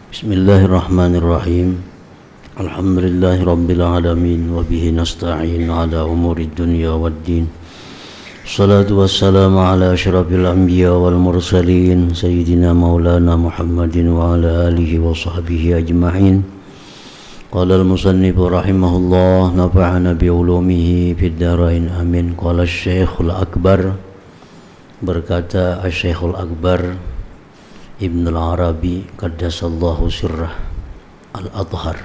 Bismillahirrahmanirrahim. Alhamdulillahi rabbil alamin wa bihi nasta'in ala umuri dunya waddin. Salatu wassalamu ala asyrafil anbiya wal mursalin sayyidina maulana Muhammadin wa ala alihi wa sahbihi ajma'in. Qala al-musannif rahimahullah nafa'ana bi ulumihi fid dharain amin. Qala asy-syekhul akbar, berkata asy-syekhul akbar Ibn al-Arabi qaddasallahu sirrah al-adhar,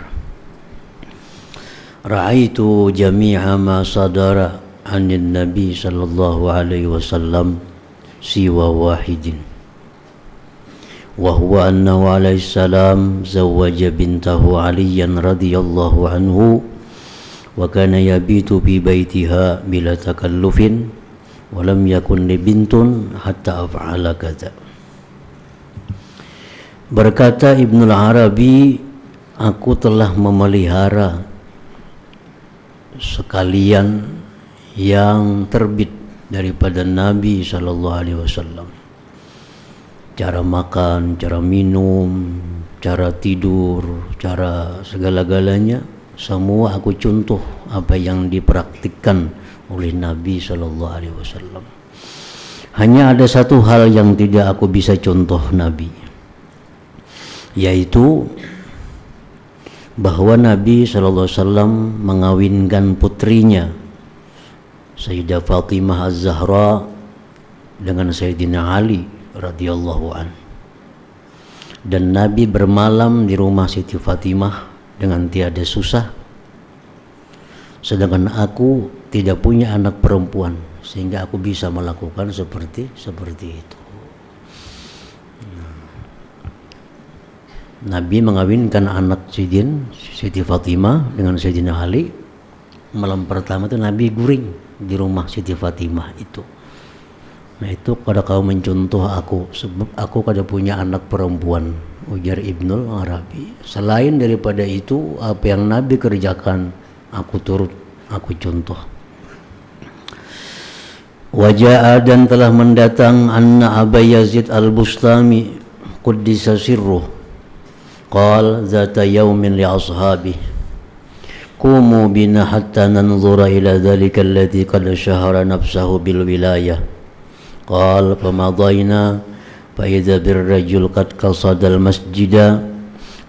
ra'aitu jami'a ma sadara anin nabi sallallahu alaihi wasallam siwa wahidin wa huwa annahu alaihi salam zawwaja bintahu aliyan radhiyallahu anhu wa kana yabitu bi baitiha bila takallufin wa lam yakun li bintun hatta af'ala kadza. Berkata Ibnul Arabi, aku telah memelihara sekalian yang terbit daripada Nabi sallallahu alaihi wasallam. Cara makan, cara minum, cara tidur, cara segala-galanya semua aku contoh apa yang dipraktikkan oleh Nabi sallallahu alaihi wasallam. Hanya ada satu hal yang tidak aku bisa contoh Nabi, yaitu bahwa Nabi SAW mengawinkan putrinya Sayyidah Fatimah Az-Zahra dengan Sayyidina Ali radhiyallahu an, dan Nabi bermalam di rumah Siti Fatimah dengan tiada susah, sedangkan aku tidak punya anak perempuan sehingga aku bisa melakukan seperti itu. Nabi mengawinkan anak Siti Fatimah dengan Sayyidina Ali. Malam pertama itu Nabi guring di rumah Siti Fatimah itu. Nah, itu kada kau mencontoh aku, sebab aku kada punya anak perempuan, ujar Ibnul Arabi. Selain daripada itu, apa yang Nabi kerjakan aku turut, aku contoh. Wajah dan telah mendatang anna Aba Yazid al-Bustami quddisa sirruh qal zata yawmin li ashabi qumu bina hatta nanzura ila dhalika alladhi qad shahara nafsahu bil wilayah qal famadayna fa idza bir rajul qad qasada al masjida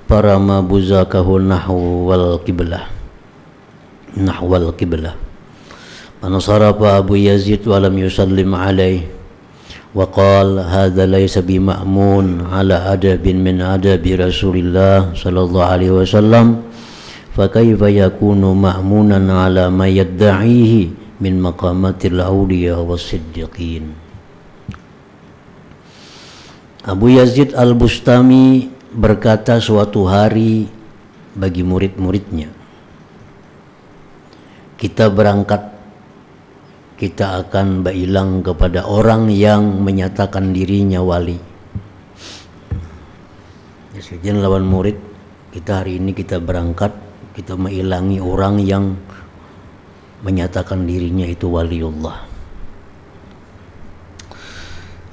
parama buzakahu nahwal qiblah fanasarafa Abu Yazid wa lam yusallim alaihi وقال هذا ليس بمأمون على أدب من أدب رسول الله صلى الله عليه وسلم فكيف يكون مأمونا على ما يدعيه من مقامات الأولياء والصديقين. Abu Yazid al-Bustami berkata suatu hari bagi murid-muridnya, kita berangkat, kita akan bailang kepada orang yang menyatakan dirinya wali. Ya, sekian lawan murid, kita hari ini kita berangkat, kita mengilangi orang yang menyatakan dirinya itu waliullah.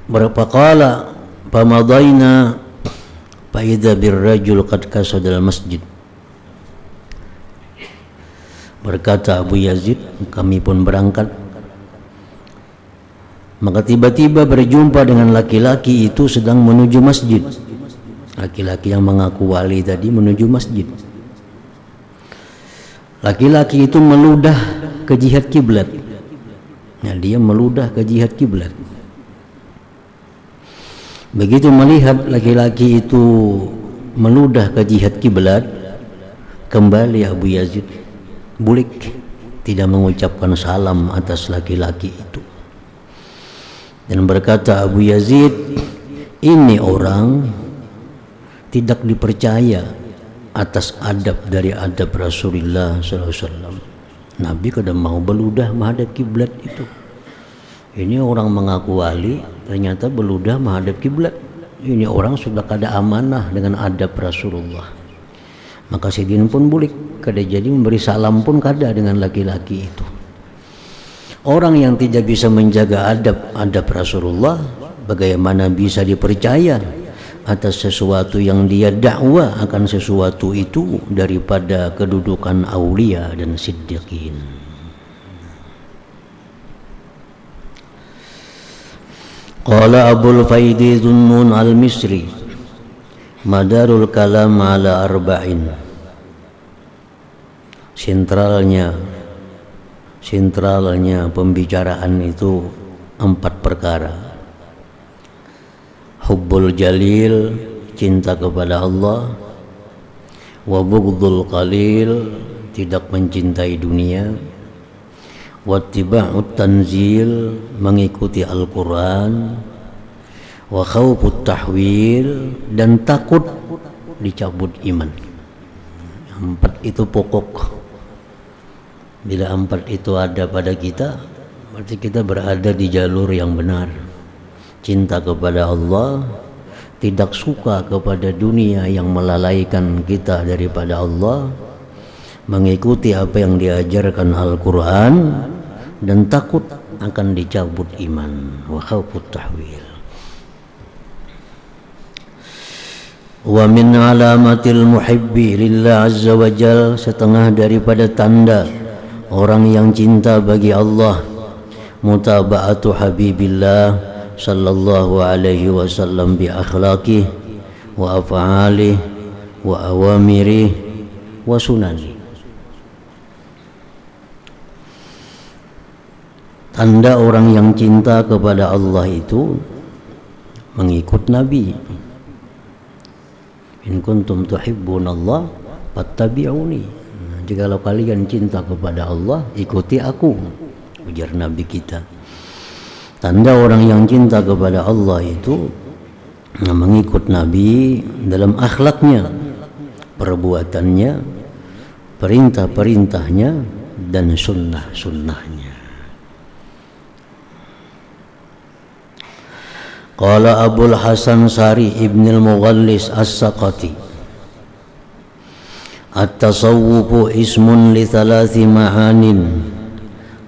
Berapa kala pamadayna fa idza birrajul qad kasadal masjid. Berkata Abu Yazid, kami pun berangkat. Maka tiba-tiba berjumpa dengan laki-laki itu sedang menuju masjid. Laki-laki yang mengaku wali tadi menuju masjid. Laki-laki itu meludah ke jihad kiblat. Nah, dia meludah ke jihad kiblat. Begitu melihat laki-laki itu meludah ke jihad kiblat, kembali Abu Yazid bulik, tidak mengucapkan salam atas laki-laki itu. Dan berkata Abu Yazid, ini orang tidak dipercaya atas adab dari adab Rasulullah SAW. Nabi kadang mau beludah menghadap kiblat itu. Ini orang mengaku wali, ternyata beludah menghadap kiblat. Ini orang sudah kada amanah dengan adab Rasulullah. Maka Sidin pun bulik, kada jadi memberi salam pun kada dengan laki-laki itu. Orang yang tidak bisa menjaga adab Rasulullah, bagaimana bisa dipercaya atas sesuatu yang dia dakwah akan sesuatu itu daripada kedudukan aulia dan siddiqin. Qala Abul Faidi Dhunnun al-Misri madarul kalam ala arba'in. Sentralnya pembicaraan itu 4 perkara. Hubbul jalil, cinta kepada Allah. Wa bughdul qalil, tidak mencintai dunia. Wattiba'ut tanzil, mengikuti Al-Quran. Wa khawfut tahwil, dan takut dicabut iman. 4 itu pokok. Bila 4 itu ada pada kita, berarti kita berada di jalur yang benar. Cinta kepada Allah, tidak suka kepada dunia yang melalaikan kita daripada Allah, mengikuti apa yang diajarkan Al-Quran, dan takut akan dicabut iman. Wa khawfut tahwil. Wa min alamatil muhibbi lillah azza wa jal, setengah daripada tanda orang yang cinta bagi Allah, mutaba'atu habibillah sallallahu alaihi wasallam bi akhlaqih wa af'alih wa awamirih wa sunani. Tanda orang yang cinta kepada Allah itu mengikut Nabi. In kuntum tuhibbunallah fattabi'uni. Jikalau kalian cinta kepada Allah, ikuti aku, ujar Nabi kita. Tanda orang yang cinta kepada Allah itu mengikut Nabi dalam akhlaknya, perbuatannya, perintah-perintahnya, dan sunnah-sunnahnya. Qala Abul Hasan Sari Ibn al-Mughallis As-Saqati, At-tasawwufu ismun li thalathi ma'anin.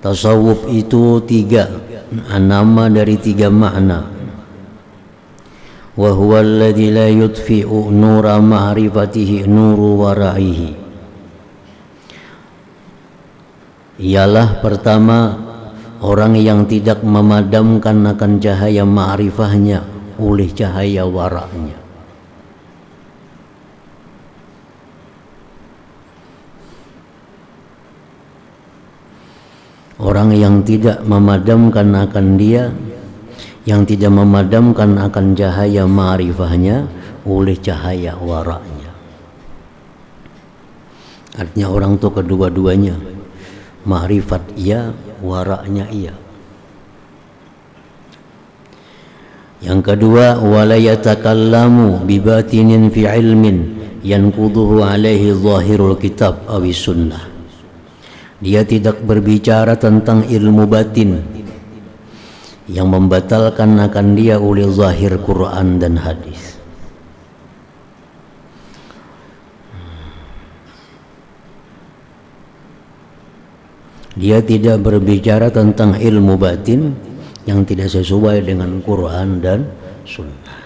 Tasawuf itu 3 nama dari 3 makna. Wa huwa alladhi la yudfi'u nura ma'rifatihi nuru wara'ihi. Ialah pertama, orang yang tidak memadamkan akan cahaya ma'rifahnya oleh cahaya waraknya. Orang yang tidak memadamkan akan dia, yang tidak memadamkan akan cahaya ma'rifahnya oleh cahaya waraknya. Artinya orang itu kedua-duanya, ma'rifat iya, waraknya iya. Yang kedua, wala yatakallamu bibatinin fi ilmin yanquduhu alaihi zahirul kitab awi sunnah. Dia tidak berbicara tentang ilmu batin yang membatalkan akan dia oleh zahir Quran dan hadis. Dia tidak berbicara tentang ilmu batin yang tidak sesuai dengan Quran dan sunnah.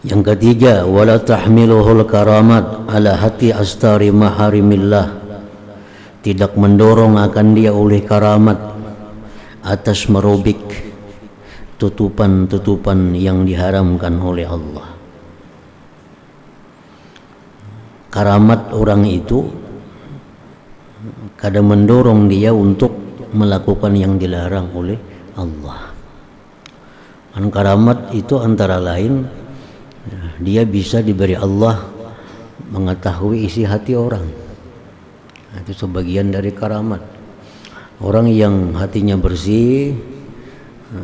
Yang ketiga, wala tahmiluhul karamat ala hati astari maharimillah. Tidak mendorong akan dia oleh karamat atas merobek tutupan-tutupan yang diharamkan oleh Allah. Karamat orang itu kadang mendorong dia untuk melakukan yang dilarang oleh Allah. Dan karamat itu antara lain dia bisa diberi Allah mengetahui isi hati orang. Itu sebagian dari karamat. Orang yang hatinya bersih,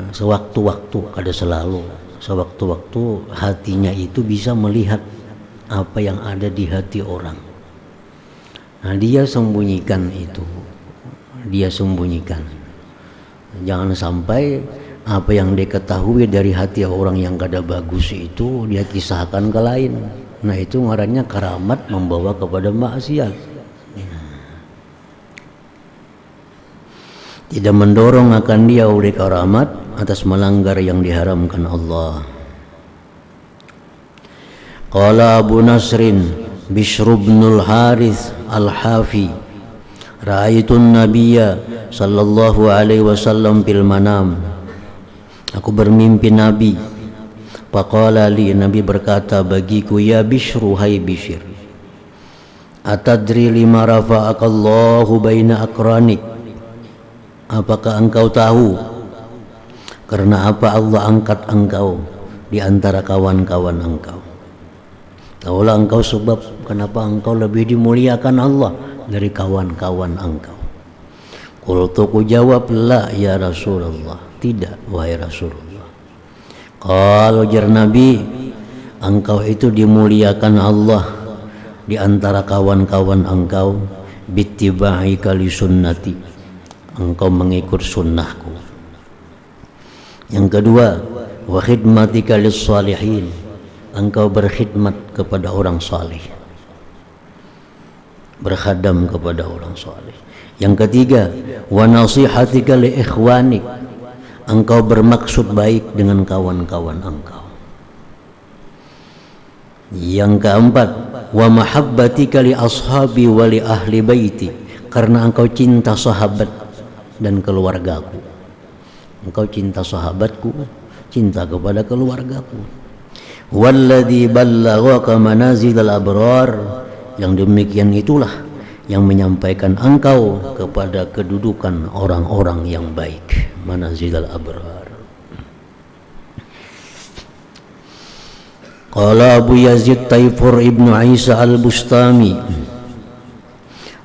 sewaktu-waktu, kada selalu, sewaktu-waktu hatinya itu bisa melihat apa yang ada di hati orang. Nah, dia sembunyikan itu, dia sembunyikan. Jangan sampai apa yang diketahui dari hati orang yang kada bagus itu dia kisahkan ke lain. Nah, itu ngarannya karamat membawa kepada maksiat. Tidak mendorong akan dia oleh karamat atas melanggar yang diharamkan Allah. Qala Abu Nasrin Bishr bin al-Harith al-Hafi ra'aitun nabiyya sallallahu alaihi wasallam fil manam. Aku bermimpi Nabi. Faqala li, Nabi berkata bagiku, ya Bishru, hai Bishr, atadri lima rafa'akallahu baina akranik, apakah engkau tahu karena apa Allah angkat engkau di antara kawan-kawan engkau? Tahulah engkau sebab kenapa engkau lebih dimuliakan Allah dari kawan-kawan engkau. Qultu, ku jawab, la ya Rasulullah, tidak wahai Rasulullah. Kalau jar Nabi, engkau itu dimuliakan Allah di antara kawan-kawan engkau bittiba'ika li sunnati, engkau mengikut sunnahku. Yang kedua, wa khidmatika lis salihin, engkau berkhidmat kepada orang salih, berkhadam kepada orang salih. Yang ketiga, wa nasihatika li ikhwanik, engkau bermaksud baik dengan kawan-kawan engkau. Yang keempat, wa mahabbatika li ashabi wa li ahli baiti, karena engkau cinta sahabat dan keluargaku. Engkau cinta sahabatku, cinta kepada keluargaku. Walladzi ballaghaka manazilal abrar, yang demikian itulah yang menyampaikan engkau kepada kedudukan orang-orang yang baik. Manazilal abrar. Qala Abu Yazid Taifur ibnu Isa al-Bustami,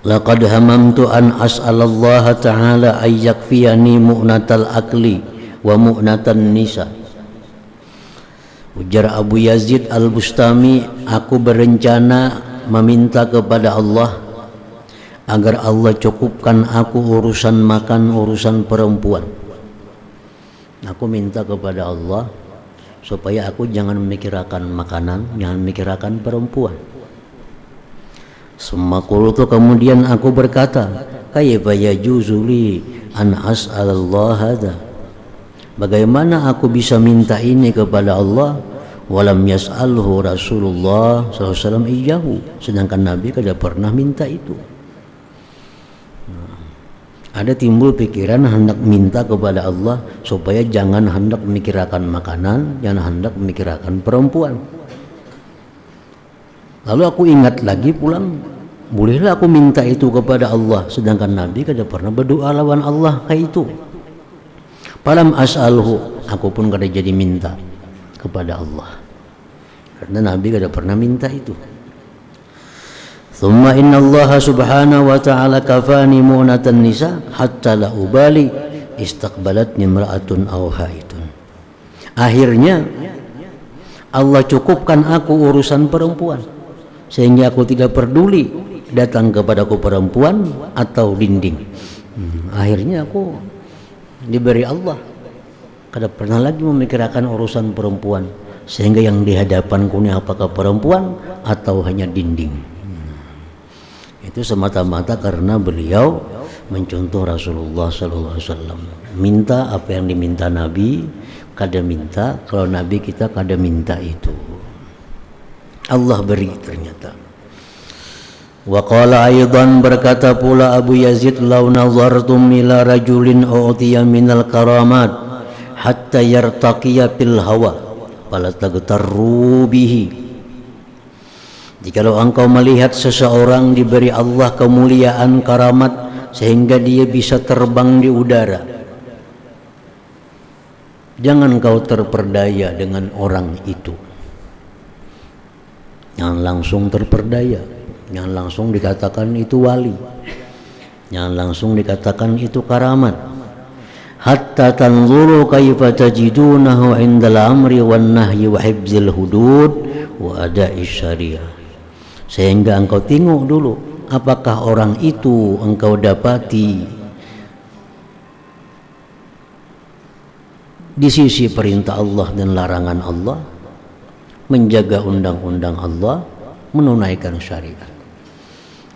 laqad hamamtu an as'alallaha ta'ala ay yakfiyani mu'natal akli wa mu'natan nisa. Ujar Abu Yazid al-Bustami, aku berencana meminta kepada Allah agar Allah cukupkan aku urusan makan, urusan perempuan. Aku minta kepada Allah supaya aku jangan memikirkan makanan, jangan memikirkan perempuan. Sumaqultu, kemudian aku berkata, kayfa yajuzu li an as'alallah hadza, bagaimana aku bisa minta ini kepada Allah, walam yas'alhu Rasulullah SAW iyyahu, sedangkan Nabi tidak pernah minta itu. Ada timbul pikiran hendak minta kepada Allah supaya jangan hendak memikirkan makanan, jangan hendak memikirkan perempuan. Lalu aku ingat lagi pulang, bolehlah aku minta itu kepada Allah, sedangkan Nabi kada pernah berdoa lawan Allah kayak itu. Falam as'alhu, aku pun kada jadi minta kepada Allah, karena Nabi kada pernah minta itu. Thumma inna Allah subhanahu wa ta'ala kafani mu'natan nisa hatta la ubali istaqbalatni imra'atun aw haitun. Akhirnya Allah cukupkan aku urusan perempuan, sehingga aku tidak peduli datang kepadaku perempuan atau dinding. Akhirnya aku diberi Allah, kada pernah lagi memikirkan urusan perempuan, sehingga yang di hadapanku ini apakah perempuan atau hanya dinding. Itu semata-mata karena beliau mencontoh Rasulullah SAW. Minta apa yang diminta Nabi, kada minta kalau Nabi kita kada minta itu. Allah beri ternyata. Wa qala aidan, berkata pula Abu Yazid, law nazartum ila rajulin u'tiya minal karamat hatta yartaqiya fil hawa fala tagtarru bihi. Jikalau engkau melihat seseorang diberi Allah kemuliaan karamat sehingga dia bisa terbang di udara, jangan kau terperdaya dengan orang itu. Jangan langsung terperdaya, jangan langsung dikatakan itu wali, jangan langsung dikatakan itu karamat. Hatta tanzuru kaifa tajidunahu indal amri wan nahyi wa hibzil hudud wa ada'i syariah. Sehingga engkau tengok dulu apakah orang itu engkau dapati di sisi perintah Allah dan larangan Allah, menjaga undang-undang Allah, menunaikan syariat.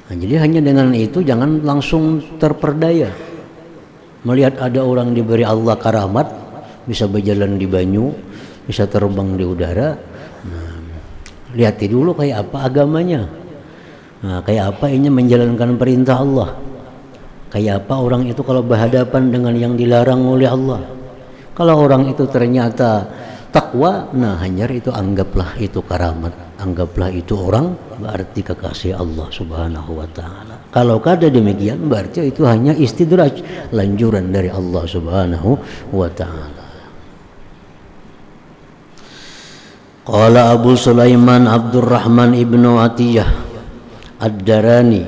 Nah, jadi hanya dengan itu jangan langsung terperdaya. Melihat ada orang diberi Allah karamat, bisa berjalan di banyu, bisa terbang di udara, nah, Lihat dulu kayak apa agamanya. Nah, kayak apa ini menjalankan perintah Allah. Kayak apa orang itu kalau berhadapan dengan yang dilarang oleh Allah. Kalau orang itu ternyata takwa, nah hanyar itu anggaplah itu karamat, anggaplah itu orang berarti kekasih Allah Subhanahu wa taala. Kalau kada demikian berarti itu hanya istidraj, lanjuran dari Allah Subhanahu wa taala. Qala Abu Sulaiman Abdurrahman ibnu Atiyah Ad-Darani,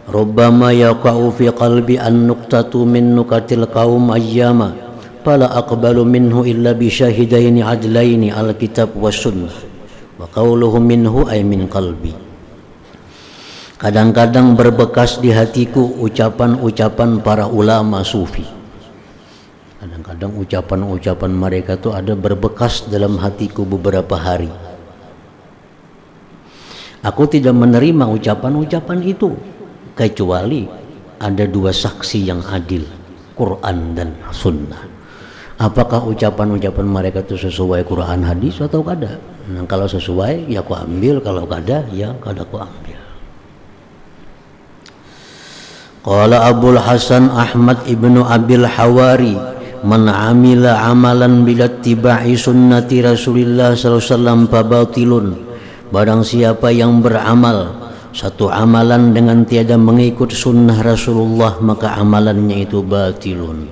rubbama yaqa'u fi qalbi an nuqtatu min nukatil qaum ayyama fala aqbalu minhu illa bi syahidaini adlaini al-kitab was sunnah wa qawluhu minhu ay min qalbi. Kadang-kadang berbekas di hatiku ucapan-ucapan para ulama sufi. Kadang-kadang ucapan-ucapan mereka itu ada berbekas dalam hatiku beberapa hari. Aku tidak menerima ucapan-ucapan itu kecuali ada dua saksi yang adil, Quran dan Sunnah. Apakah ucapan-ucapan mereka itu sesuai Quran hadis atau kada? Nah, kalau sesuai ya aku ambil, kalau kada ya kada aku ambil. Qala Abul Hasan Ahmad ibnu Abil Hawari, man amila amalan bilattiba'i sunnati Rasulillah sallallahu alaihi wasallam fabatilun. Barang siapa yang beramal satu amalan dengan tiada mengikut sunnah Rasulullah, maka amalannya itu batilun,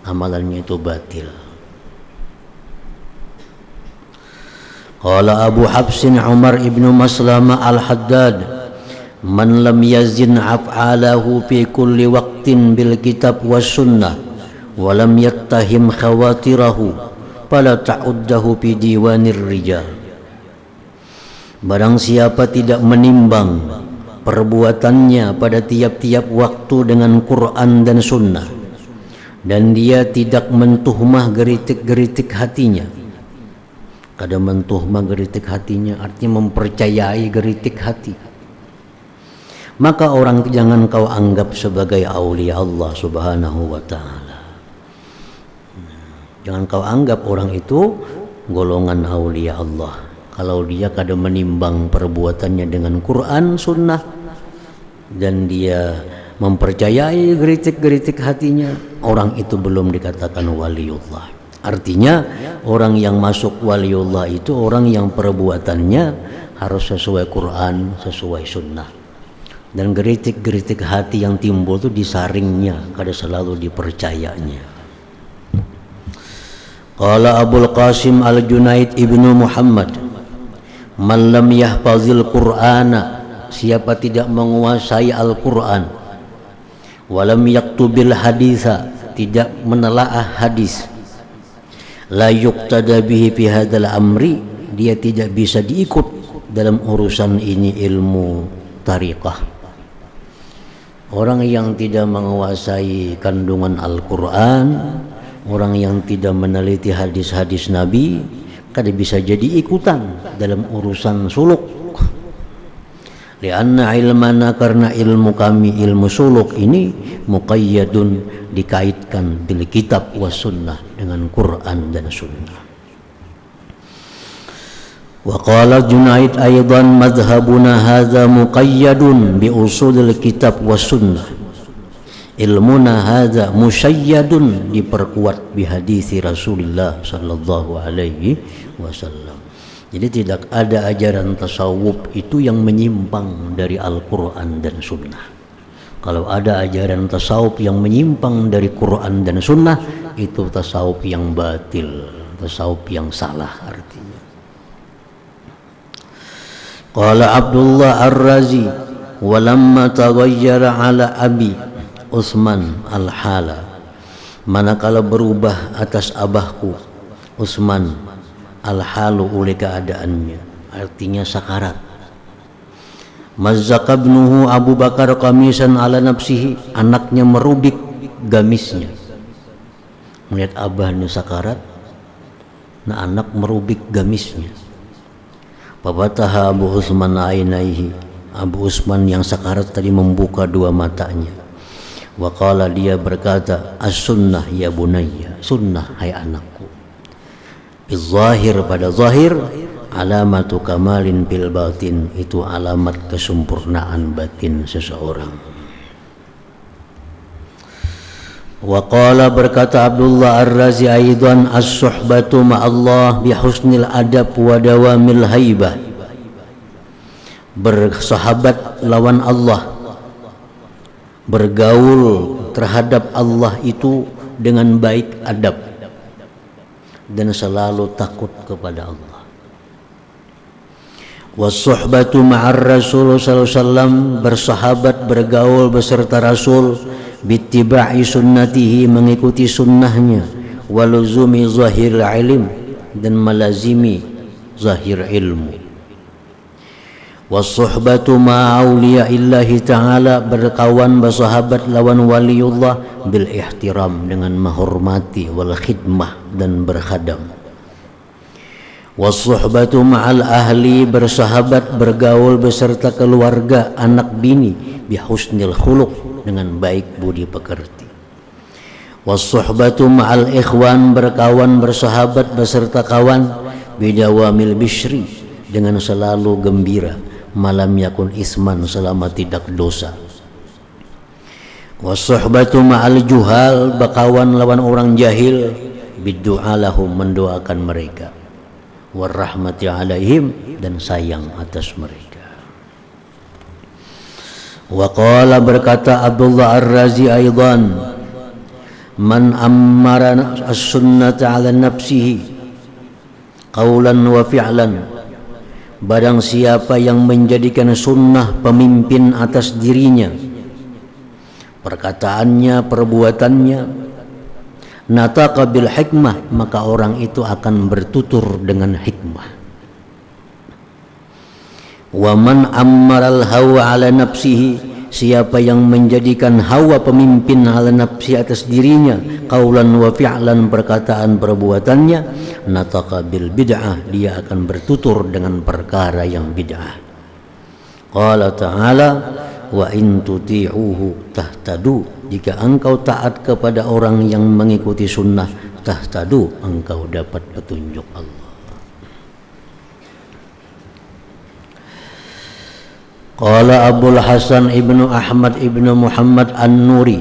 amalannya itu batil. Qala Abu Habsin Umar ibnu Maslama al-Haddad, man lam yazin af'alahu fi kulli waqtin bil kitab was sunnah wa lam yattahim khawatirahu fala ta'uddahu fi diwanir rijal. Barang siapa tidak menimbang perbuatannya pada tiap-tiap waktu dengan Quran dan Sunnah, dan dia tidak mentuhmah geritik-geritik hatinya. Kada mentuhmah geritik hatinya artinya mempercayai geritik hati. Maka orang jangan kau anggap sebagai aulia Allah Subhanahu wa ta'ala. Jangan kau anggap orang itu golongan aulia Allah kalau dia kada menimbang perbuatannya dengan Quran, Sunnah, dan dia mempercayai geritik-geritik hatinya. Orang itu belum dikatakan waliullah. Artinya orang yang masuk waliullah itu orang yang perbuatannya harus sesuai Quran, sesuai Sunnah. Dan geritik-geritik hati yang timbul itu disaringnya, kada selalu dipercayanya. Qala Abul Qasim Al-Junaid ibnu Muhammad, man lam yahfazil Qur'ana, siapa tidak menguasai Al-Quran, walam yaktubil haditha, tidak menelaah hadis, la yuqtada bihi fi hadzal amri, dia tidak bisa diikut dalam urusan ini ilmu tariqah. Orang yang tidak menguasai kandungan Al-Quran, orang yang tidak meneliti hadis-hadis Nabi, kada bisa jadi ikutan dalam urusan suluk. Lianna ilmana, karena ilmu kami, ilmu suluk ini muqayyadun, dikaitkan bil kitab was sunnah, dengan Quran dan Sunnah. Wa qala Junaid aidan madhhabuna hadza muqayyadun bi usulil kitab was sunnah. Ilmuna hadza musyayyadun, diperkuat bi hadisi Rasulullah sallallahu alaihi wasallam. Jadi tidak ada ajaran tasawuf itu yang menyimpang dari Al-Quran dan Sunnah. Kalau ada ajaran tasawuf yang menyimpang dari Quran dan Sunnah, itu tasawuf yang batil, tasawuf yang salah artinya. Qala Abdullah Ar-Razi, walamma taghayyara ala abi Utsman al-hala, manakala berubah atas abahku Utsman al-halu oleh keadaannya, artinya sakarat. Mazzaka ibnuhu Abu Bakar qamisan ala nafsihi, anaknya merubik gamisnya. Melihat abahnya sakarat, nah anak merubik gamisnya. Fabataha Abu Utsman ainaihi, Abu Utsman yang sakarat tadi membuka dua matanya. Wa qala, dia berkata, as-sunnah ya bunayya, sunnah hai anakku. Bizahir, pada zahir, alamatu kamalin fil batin, itu alamat kesempurnaan batin seseorang. Wa qala, berkata Abdullah Ar-Razi aidan, as-suhbatu ma'allah bihusnil adab wa dawamil haibah. Bersahabat lawan Allah, bergaul terhadap Allah itu dengan baik adab dan selalu takut kepada Allah. Was-suhbatu ma'ar Rasul sallallahu alaihi wasallam, bersahabat bergaul beserta Rasul, bittiba'i sunnatihi, mengikuti sunnahnya, waluzumi zahir ilm, dan melazimi zahir ilmu. Was-suhbatu ma'auliya'illahi ta'ala, berkawan bersahabat lawan waliullah, bil ihtiram, dengan menghormati, wal khidmah, dan berkhadam. Was-suhbatu ma'al ahli, bersahabat bergaul beserta keluarga, anak bini, bihusnil khuluq, dengan baik budi pekerti. Was-suhbatu ma'al ikhwan, berkawan bersahabat beserta kawan, bidawamil bishri, dengan selalu gembira, malam yakun isman, selama tidak dosa. Was-suhbatu ma'al juhal, berkawan lawan orang jahil, biddu'a lahum, mendoakan mereka, warahmati alaihim, dan sayang atas mereka. Wa qala, berkata Abdullah Ar-Razi aidan, man ammara as-sunnata ala nafsihi qawlan wa fi'lan, barang siapa yang menjadikan sunnah pemimpin atas dirinya, perkataannya, perbuatannya, nataqa bil hikmah, maka orang itu akan bertutur dengan hikmah. Wa man ammaral hawa ala nafsihi, siapa yang menjadikan hawa pemimpin ala nafsi atas dirinya, qaulan wa fi'lan, perkataan perbuatannya, nataqa bil bid'ah, dia akan bertutur dengan perkara yang bid'ah. Qala ta'ala, wa in tuti'uhu tahtadu, jika engkau taat kepada orang yang mengikuti sunnah, tahtadu, engkau dapat petunjuk Allah. Qala Abul Hasan ibnu Ahmad ibnu Muhammad An-Nuri,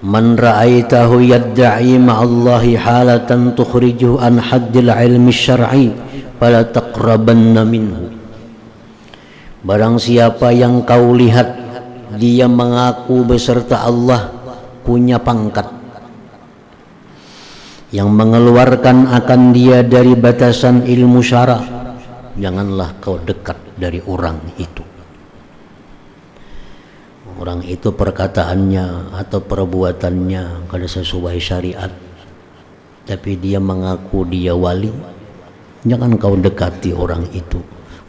man ra'aitahu yadda'i ma'allahi halatan tukhrijuhu an haddil ilmi syar'i fala taqrabanna minhu. Barang siapa yang kau lihat dia mengaku beserta Allah punya pangkat yang mengeluarkan akan dia dari batasan ilmu syara, janganlah kau dekat dari orang itu. Orang itu perkataannya atau perbuatannya kada sesuai syariat, tapi dia mengaku dia wali, jangan kau dekati orang itu,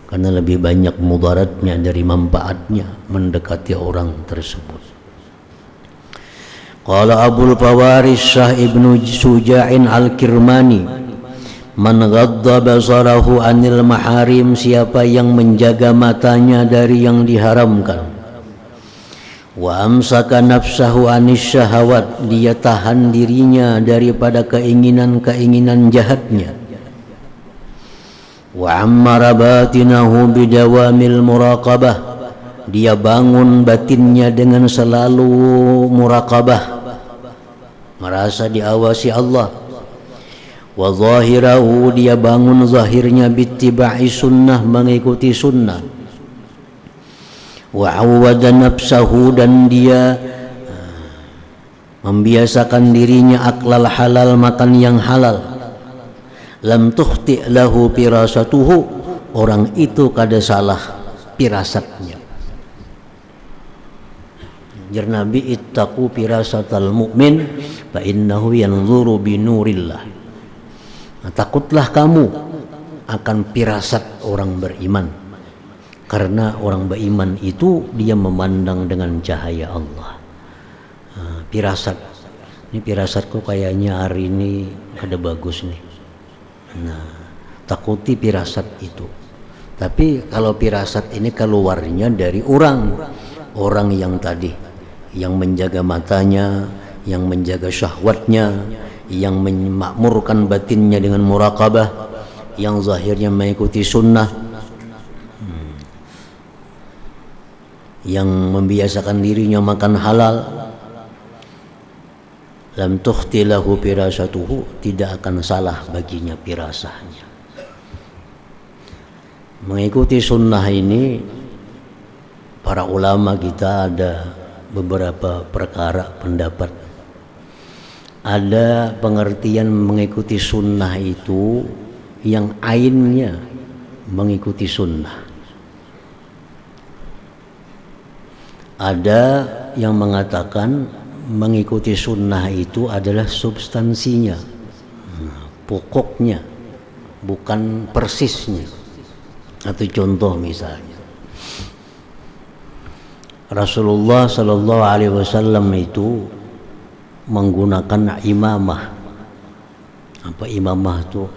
karena lebih banyak mudaratnya dari manfaatnya mendekati orang tersebut. Qala Abul Fawaris Syah ibnu Suja'in Al-Kirmani, man ghadda basarahu anil maharim, siapa yang menjaga matanya dari yang diharamkan, wa amsaka nafsahu anis syahawat, dia tahan dirinya daripada keinginan-keinginan jahatnya, wa ammara batinahu bidawamil muraqabah, dia bangun batinnya dengan selalu muraqabah, merasa diawasi Allah, wa zahirahu, dia bangun zahirnya bittiba'i sunnah, mengikuti sunnah, wa awwada nafsahu, dan dia membiasakan dirinya aklal halal, makan yang halal, lam tukhti lahu pirasatuhu, orang itu kada salah pirasatnya. Jar Nabi, ittaqu pirasatal mu'min fa innahu yanzuru binurillah, takutlah kamu akan pirasat orang beriman, karena orang beriman itu dia memandang dengan cahaya Allah. Pirasat, ini pirasatku kayaknya hari ini ada bagus nih. Nah, takuti pirasat itu. Tapi kalau pirasat ini keluarnya dari orang yang tadi, yang menjaga matanya, yang menjaga syahwatnya, yang memakmurkan batinnya dengan muraqabah, yang zahirnya mengikuti sunnah, yang membiasakan dirinya makan halal, lam tukhti lahu firasatuhu, tidak akan salah baginya firasahnya. Mengikuti sunnah ini, para ulama kita ada beberapa perkara pendapat. Ada pengertian mengikuti sunnah itu yang ainnya mengikuti sunnah. Ada yang mengatakan mengikuti sunnah itu adalah substansinya, pokoknya, bukan persisnya. Atau contoh misalnya, Rasulullah Sallallahu Alaihi Wasallam itu menggunakan imamah. Apa imamah itu?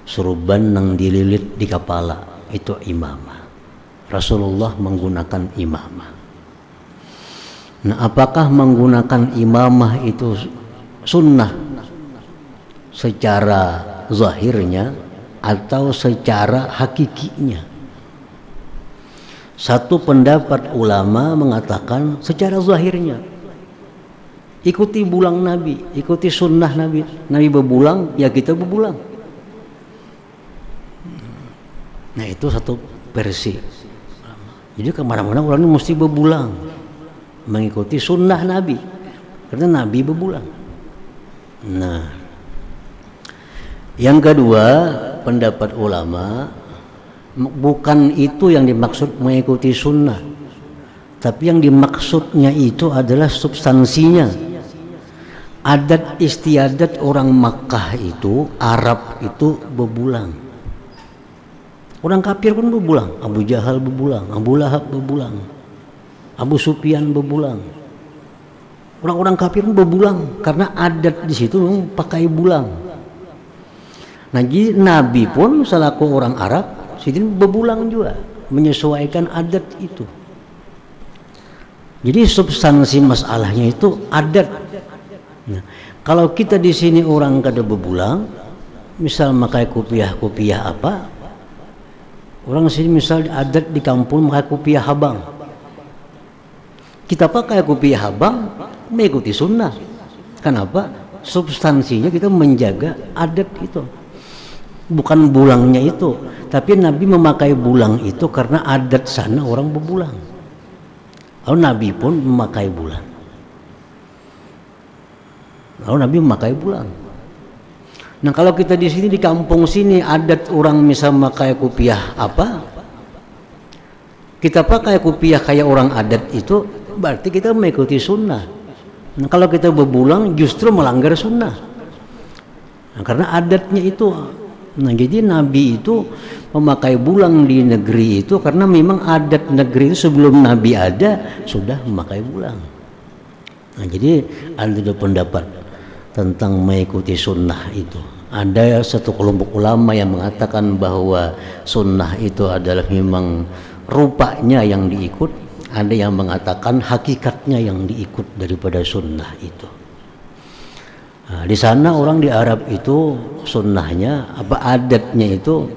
Surban yang dililit di kepala, itu imamah. Rasulullah menggunakan imamah. Nah, apakah menggunakan imamah itu sunnah secara zahirnya atau secara hakikinya? Satu pendapat ulama mengatakan secara zahirnya. Ikuti bulang Nabi, ikuti sunnah Nabi. Nabi berbulang, ya kita berbulang. Nah, itu satu versi. Jadi kemana-mana orang ini mesti berbulang, mengikuti sunnah Nabi, karena Nabi berbulang. Nah, yang kedua pendapat ulama, bukan itu yang dimaksud mengikuti sunnah, tapi yang dimaksudnya itu adalah substansinya. Adat istiadat orang Makkah itu, Arab itu berbulang. Orang kafir pun berbulang. Abu Jahal berbulang, Abu Lahab berbulang, Abu Sufyan berbulang. Orang-orang kafir pun berbulang karena adat di situ memang pakai bulang. Nah, jadi Nabi pun selaku orang Arab sidin berbulang juga, menyesuaikan adat itu. Jadi substansi masalahnya itu adat. Nah, kalau kita di sini orang kada berbulang, misal pakai kopiah apa, orang sini misal adat di kampung pakai kopiah habang, kita pakai kopiah habang mengikuti sunnah. Kenapa? Substansinya kita menjaga adat itu, bukan bulangnya itu. Tapi Nabi memakai bulang itu karena adat sana orang berbulang. Lalu Nabi pun memakai bulang. Lalu Nabi memakai bulang. Nah, kalau kita di sini di kampung sini adat orang misal memakai kopiah apa, kita pakai kopiah kayak orang adat itu, berarti kita mengikuti sunnah. Nah, kalau kita berbulang justru melanggar sunnah. Nah, karena adatnya itu. Nah, jadi Nabi itu memakai bulang di negeri itu karena memang adat negeri itu sebelum Nabi ada sudah memakai bulang. Nah, jadi ada pendapat tentang mengikuti sunnah itu. Ada satu kelompok ulama yang mengatakan bahwa sunnah itu adalah memang rupanya yang diikut. Ada yang mengatakan hakikatnya yang diikut daripada sunnah itu. Nah, di sana orang di Arab itu sunnahnya apa adatnya itu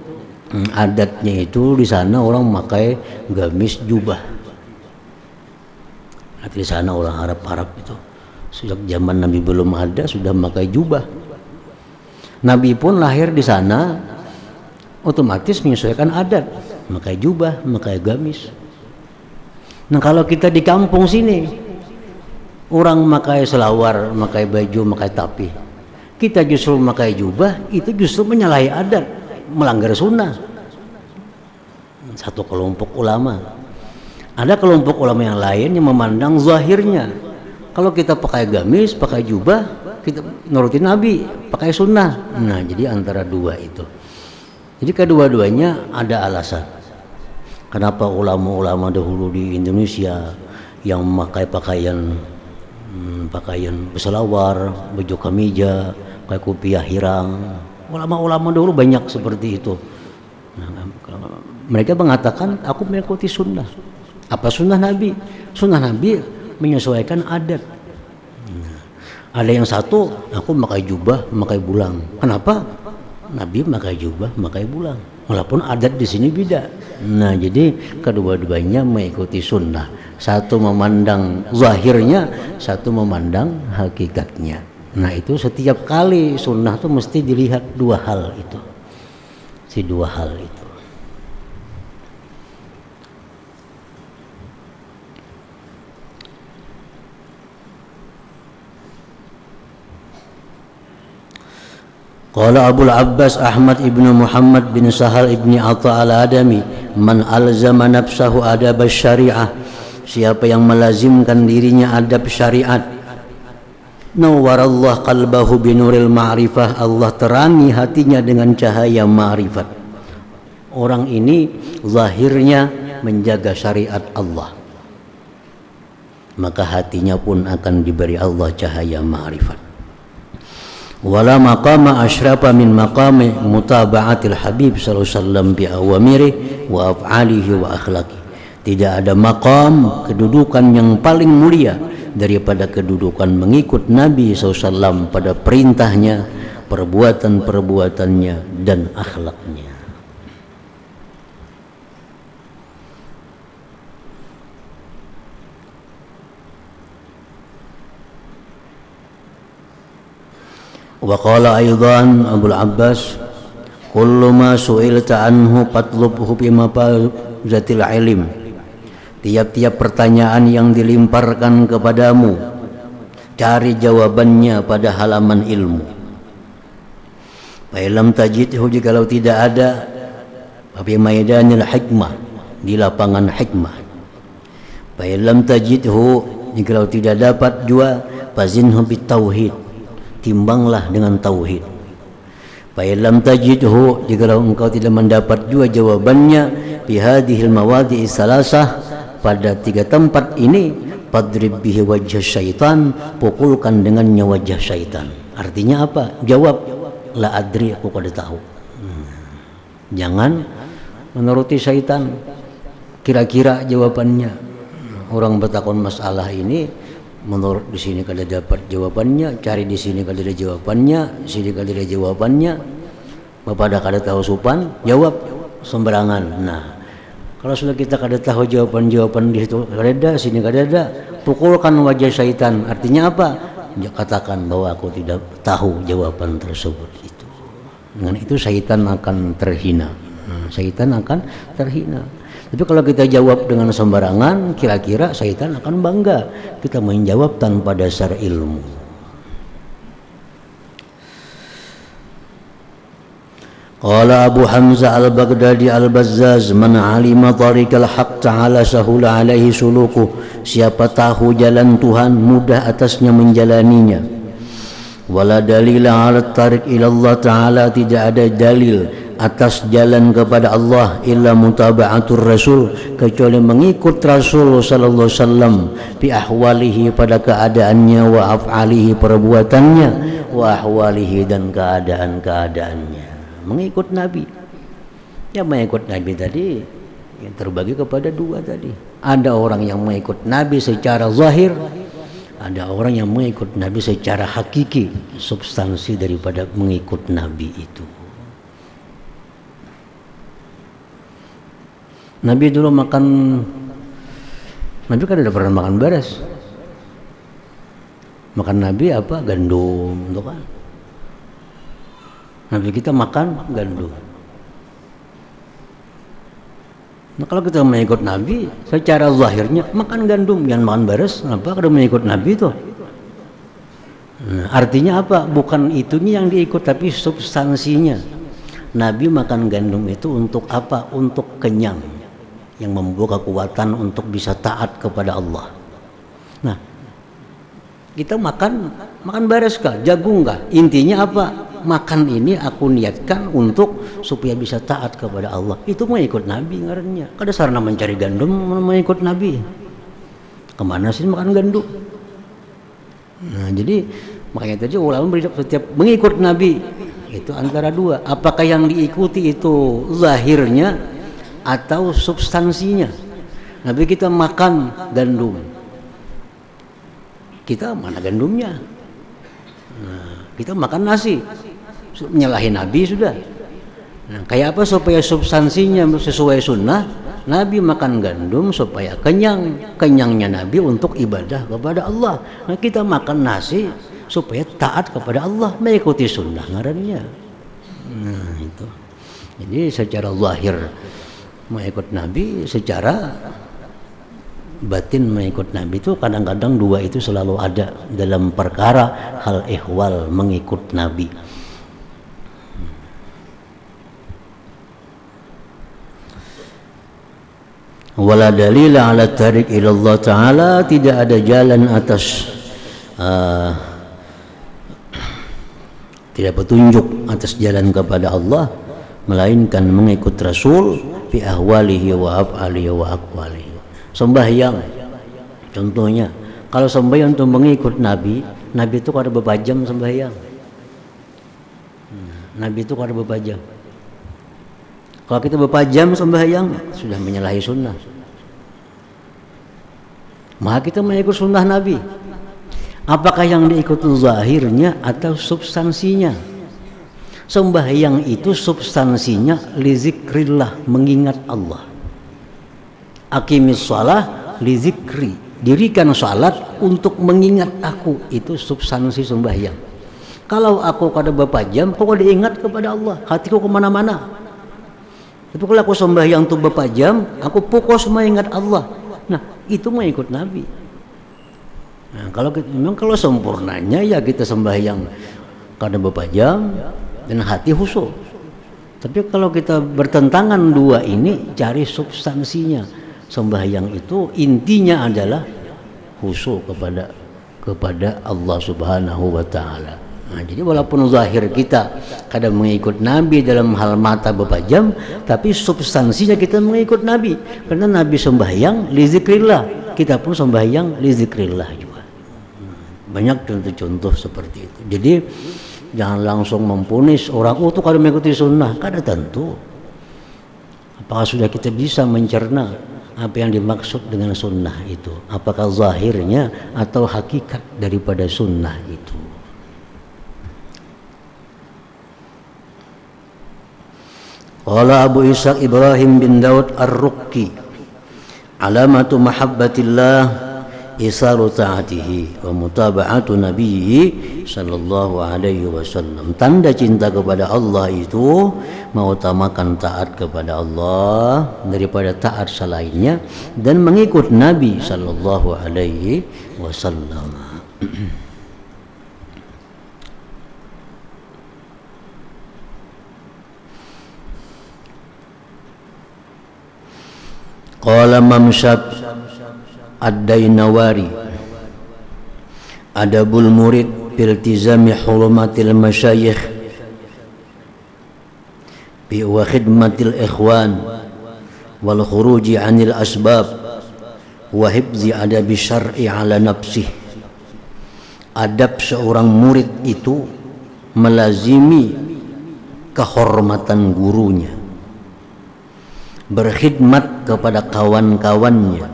di sana orang memakai gamis jubah. Nah, di sana orang Arab itu sejak zaman Nabi belum ada sudah memakai jubah. Nabi pun lahir di sana otomatis menyesuaikan adat, memakai jubah, memakai gamis. Nah, kalau kita di kampung sini orang memakai selawar, memakai baju, memakai tapi, kita justru memakai jubah, itu justru menyalahi adat, melanggar sunnah. Satu kelompok ulama. Ada kelompok ulama yang lain yang memandang zahirnya. Kalau kita pakai gamis, pakai jubah, kita nurutin Nabi, pakai sunnah. Nah, jadi antara dua itu. Jadi kedua-duanya ada alasan. Kenapa ulama-ulama dahulu di Indonesia yang memakai pakaian berselawar, baju kemeja, pakai kopiah hirang. Ulama-ulama dahulu banyak seperti itu. Nah, mereka mengatakan aku mengikuti sunnah. Apa sunnah Nabi? Sunnah Nabi menyesuaikan adat. Nah, ada yang satu, aku memakai jubah, memakai bulang. Kenapa? Nabi pakai jubah, pakai bulang. Walaupun adat di sini beda. Nah, jadi kedua-duanya mengikuti sunnah. Satu memandang zahirnya, satu memandang hakikatnya. Nah, itu setiap kali sunnah itu mesti dilihat dua hal itu. Si dua hal itu. Qala Abu Abbas Ahmad ibnu Muhammad bin Sahal ibni Atha al-Adami, man alzama nafsahu adab syariah, siapa yang melazimkan dirinya adab syariat, nawwarallah qalbahu binuril ma'rifah, Allah terangi hatinya dengan cahaya ma'rifat. Orang ini zahirnya menjaga syariat Allah, maka hatinya pun akan diberi Allah cahaya ma'rifat. Wala maqama asyrafa min maqami mutaba'atil habib sallallahu alaihi wasallam bi awamiri wa af'alihi wa akhlaqi. Tidak ada maqam, kedudukan yang paling mulia daripada kedudukan mengikut Nabi SAW pada perintahnya, perbuatan-perbuatannya dan akhlaknya. Wa qala aidan Abul Abbas, kullu ma su'ilta anhu fatlubhu bima zatil ilm. Tiap-tiap pertanyaan yang dilimparkan kepadamu, cari jawabannya pada halaman ilmu. Fa lam tajidhu, jikalau tidak ada, fi maidanil hikmah, di lapangan hikmah. Fa lam tajidhu, jikalau tidak dapat jua, fazinhu bit tauhid, timbanglah dengan tauhid. Fa lam tajidhu, jikalau engkau tidak mendapat jua jawabannya, fi hadhil mawadi'i salasah, pada tiga tempat ini, fadrib bihi wajh syaitan, pukulkan dengannya wajah syaitan. Artinya apa? Jawab, la adri, aku kada tahu. Jangan menuruti syaitan, kira-kira jawabannya. Orang bertakon masalah ini, menurut di sini kada dapat jawabannya, cari di sini kada ada jawabannya, sini kada ada jawabannya, pada kada tahu sopan, jawab sembarangan. Nah, kalau sudah kita kada tahu jawaban-jawaban di situ kada ada, sini kada ada, pukulkan wajah syaitan. Artinya apa? Dia katakan bahwa aku tidak tahu jawaban tersebut itu. Dengan itu syaitan akan terhina. Syaitan akan terhina. Tapi kalau kita jawab dengan sembarangan, kira-kira syaitan akan bangga kita menjawab tanpa dasar ilmu. Qala Abu Hamzah al-Baghdadi al-Bazzaz, man alima tariqal haqq ta'ala sahula alaihi suluku, siapa tahu jalan Tuhan mudah atasnya menjalaninya. Wala dalila ala tariq ila Allah ta'ala, tidak ada dalil atas jalan kepada Allah illa mutaba'atur rasul, kecuali mengikut Rasul sallallahu alaihi wasallam fi ahwalihi, pada keadaannya, wa af'alihi, perbuatannya, wa ahwalihi, dan keadaan-keadaannya. Mengikut Nabi. Yang mengikut Nabi tadi yang terbagi kepada dua tadi. Ada orang yang mengikut Nabi secara zahir, ada orang yang mengikut Nabi secara hakiki, substansi daripada mengikut Nabi itu. Nabi dulu makan, Nabi kan tidak pernah makan beras. Makan Nabi apa? Gandum, tuh kan. Nabi kita makan gandum. Nah, kalau kita mengikut Nabi secara zahirnya makan gandum, jangan makan beras, kenapa? Kalau mengikut Nabi itu. Nah, artinya apa? Bukan itunya yang diikut, tapi substansinya. Nabi makan gandum itu untuk apa? Untuk kenyang, yang membawa kekuatan untuk bisa taat kepada Allah. Nah, kita makan beras kah? Jagung kah? Intinya apa? Makan ini aku niatkan untuk supaya bisa taat kepada Allah. Itu mengikut Nabi ngarannya. Kada sarana mencari gandum mengikut Nabi. Kemana sih makan gandum? Nah, jadi makanya tadi ulama setiap mengikut Nabi itu antara dua. Apakah yang diikuti itu zahirnya atau substansinya? Nabi kita makan gandum, kita mana gandumnya? Nah, kita makan nasi, Nyalahin Nabi sudah. Nah, kayak apa supaya substansinya sesuai sunnah? Nabi makan gandum supaya kenyang. Kenyangnya Nabi untuk ibadah kepada Allah. Nah, kita makan nasi supaya taat kepada Allah, mengikuti sunnah ngarannya. Nah, itu. Jadi secara zahir mengikut Nabi, secara batin mengikut Nabi itu kadang-kadang dua itu selalu ada dalam perkara hal ihwal mengikut Nabi. Wala dalila ala tarik ila Allah Ta'ala, tidak ada jalan atas tidak petunjuk atas jalan kepada Allah melainkan mengikut Rasul fi ahwalihi wa af'alihi wa aqwalihi. Sembahyang contohnya, kalau sembahyang untuk mengikut Nabi, Nabi itu kada berapa jam sembahyang. Nabi itu kada berapa jam. Kalau kita berapa jam sembahyang sudah menyalahi sunnah. Maka kita mengikut sunnah Nabi. Apakah yang diikuti zahirnya atau substansinya? Sembahyang itu substansinya li zikrillah, mengingat Allah. Aqimis shalah li zikri, dirikan salat untuk mengingat aku, itu substansi sembahyang. Kalau aku kada berapa jam, aku kada ingat kepada Allah, hatiku kemana-mana. Tapi kalau aku sembahyang untuk berapa jam, aku fokus mengingat Allah. Nah, itu mengikut Nabi. Nah, memang kalau sempurnanya ya kita sembahyang kada berapa jam dan hati khusyuk. Tapi kalau kita bertentangan dua ini, cari substansinya. Sembahyang itu intinya adalah khusyuk kepada Allah Subhanahu wa Ta'ala. Nah, jadi walaupun zahir kita kadang mengikut Nabi dalam hal mata berapa jam, tapi substansinya kita mengikut Nabi. Karena Nabi sembahyang li zikrillah, kita pun sembahyang li zikrillah juga. Banyak contoh-contoh seperti itu. Jadi jangan langsung mempunis orang itu kalau mengikuti sunnah, kada tentu. Apakah sudah kita bisa mencerna apa yang dimaksud dengan sunnah itu? Apakah zahirnya atau hakikat daripada sunnah itu? Qala Abu Ishaq Ibrahim bin Daud Ar-Ruqi, alamatu mahabbatillah isaru ta'atihi wa mutaba'atu nabiyhi sallallahu alaihi wasallam. Tanda cinta kepada Allah itu mengutamakan taat kepada Allah daripada taat selainnya dan mengikut Nabi sallallahu alaihi wasallam. Qala Mamshad Ad-Dainawari, adabul murid biltizami hurumatil masyayikh bi wa khidmatil ikhwan wal khuruji anil asbab wa hifzi adabi syar'i ala nafsih. Adab seorang murid itu melazimi kehormatan gurunya, berkhidmat kepada kawan-kawannya,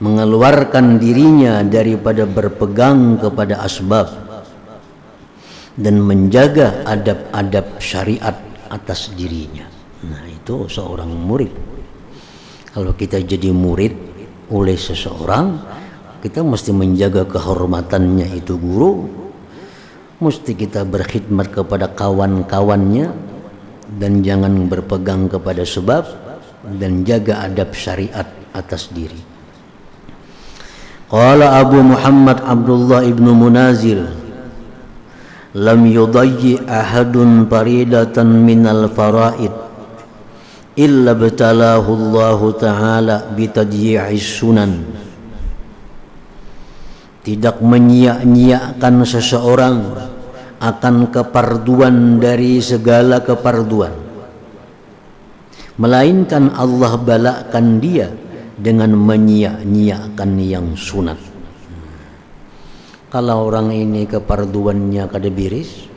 mengeluarkan dirinya daripada berpegang kepada asbab dan menjaga adab-adab syariat atas dirinya. Nah, itu seorang murid. Kalau kita jadi murid oleh seseorang, kita mesti menjaga kehormatannya itu guru, mesti kita berkhidmat kepada kawan-kawannya dan jangan berpegang kepada sebab, dan jaga adab syariat atas diri. Qala Abu Muhammad Abdullah ibnu Munazil, lam yudayyi ahadun faridatan minal faraid illa batalahu Allah Ta'ala bitadyi'is sunan. Tidak menyia-nyiakan seseorang akan keparduan dari segala keparduan, melainkan Allah balakan dia dengan menyia-nyiakan yang sunat. Kalau orang ini keparduannya kada biris,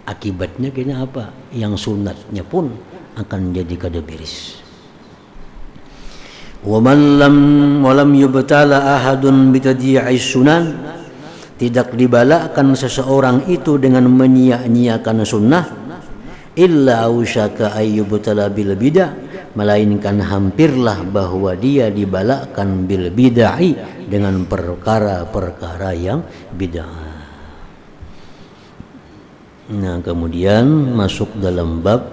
akibatnya kena apa? Yang sunatnya pun akan jadi kada biris. Wa lam yubtala ahadun bitadyi'is sunan tidak dibalakan seseorang itu dengan menyia-nyiakan sunnah, illa ausyaka ayyubtala bil bidah, melainkan hampirlah bahwa dia dibalakan bil bid'ah, dengan perkara-perkara yang bid'ah. Nah, kemudian masuk dalam bab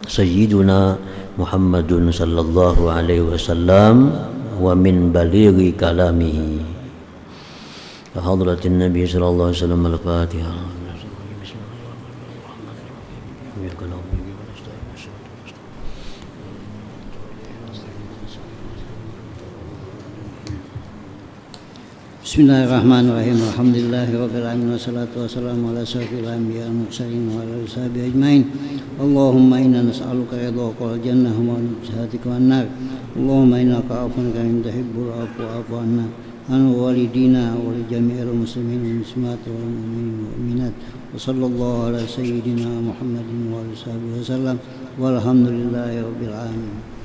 Sayyiduna Muhammadun sallallahu alaihi wasallam wa min balighi kalamihi. Hadratin Nabi sallallahu alaihi wasallam al-Fatihah. Bismillahirrahmanirrahim. Alhamdulillahirabbil alamin wassalatu wassalamu ala asyrofil anbiya'i wal mursalin wa ala sahbihi ajmain. Allahumma inna nas'aluka ridhaka wal jannah wa nujhatika wan nar. Allahumma innaka 'afuwwun karimun tuhibbul 'afwa fa'fu 'anna. An walidina wa li jami'il muslimin wal muslimat wal mu'minin wal mu'minat. Wa sallallahu ala sayyidina Muhammadin wa ala sahbihi wasallam. Walhamdulillahirabbil alamin.